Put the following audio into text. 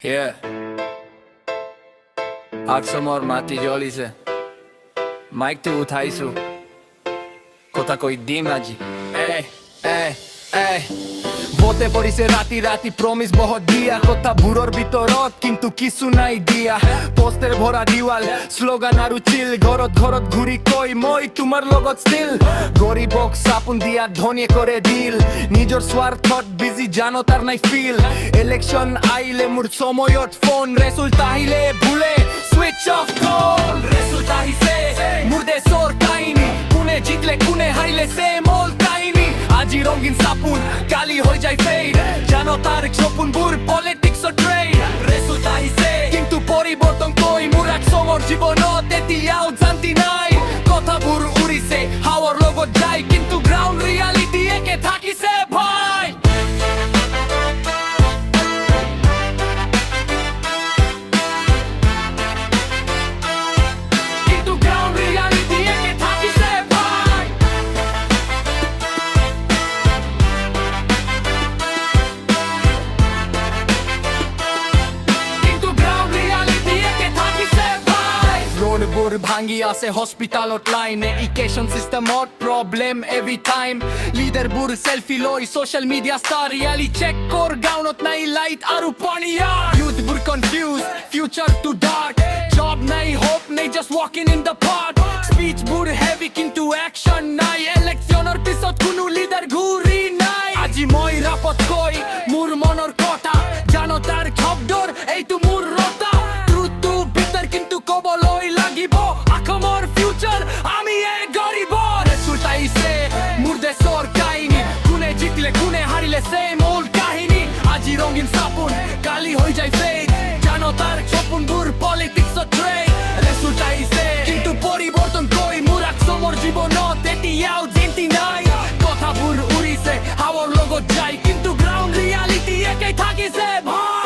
Yeah. Axomor Rajniti se mic तो उठाइसु कोथा कोई दिन আজি বতে পৰিছে ৰাতি ৰাতি প্ৰমিস বহুত দিয়া কথা বুৰৰ ভিতৰত কিন্তু কিছু নাই দিয়া পোষ্টাৰ ভৰা দিৱাল স্লোগান আৰু চিল ঘৰত ঘৰত ঘূৰি কৈ মই তোমাৰ লগত ষ্টিল গৰিবক সাপুন দিয়া ধনী কৰে দিল নিজৰ স্বাৰ্থত বিজি জানোতাৰ নাই ফিল ইলেকশ্যন আইলে মোৰ সময়ত ফোন ৰেজাল্ট আহিলে ভুলে সুইচ অফ কল ৰেজাল্ট আহিছে মোৰ দেশৰ কাহিনী কোনে জিতলে কোনে হাৰিলে সেম অল কাহিনী আজি ৰঙীন সাপুন কালি হৈ যায় ফেড জনতাৰ xopun বুৰ পলিটিক্সৰ ট্ৰেড ৰেজাল্ট আহিছে কিন্তু পৰিৱৰ্তন কৈ মোৰ Axomor জীৱনত এতিয়াও শান্তি নাই কথাবোৰ উৰিছে হাৱাৰ লগত যায় কিন্তু গ্ৰাউণ্ড ৰিয়ালিটি একে থাকিছে ভাই বোৰ ভাঙি আছে হস্পিটালত লাইন এডুকেশ্যন সিস্টেমত প্ৰবলেম এভৰি টাইম লিডাৰ বোৰ সেলফি লৈ social media star reality check কৰ গাউনত নাই লাইট আৰু পানীয়া ইউথ বোৰ confuse future too dark job নাই হোপ নাই জাস্ট ৱাকিং ইন দ্য পাৰ্ক স্পিচ বোৰ হেভি কিন্তু একশ্যন নাই ইলেকশ্যনৰ পিছত কোনো লিডাৰ ঘূৰি নাই আজি মই ৰাপত কৈ মোৰ মনৰ কথা জানোতাৰ শব্দৰ এইটো মোৰ ৰতা ট্ৰুথটো বিটাৰ কিন্তু ক'বলৈ লাগিব Axomor future আমি এই গৰিব ৰেজাল্ট আহিছে মোৰ দেশৰ কাহিনী কোনে জিতলে কোনে হাৰিলে সেম অল কাহিনী আজি ৰঙীন সাপুন কালি হৈ যায় ফেড জানোতাৰ xopun বুৰ পলিটিক্সৰ ট্ৰেড ৰেজাল্ট আহিছে কিন্তু পৰিৱৰ্তন কৈ মোৰ Axomor জীৱনত এতিয়াও শান্তি নাই কথাবোৰ উৰিছে হাৱাৰ লগত যায় কিন্তু গ্ৰাউণ্ড ৰিয়ালিটি একে থাকিছে ভাই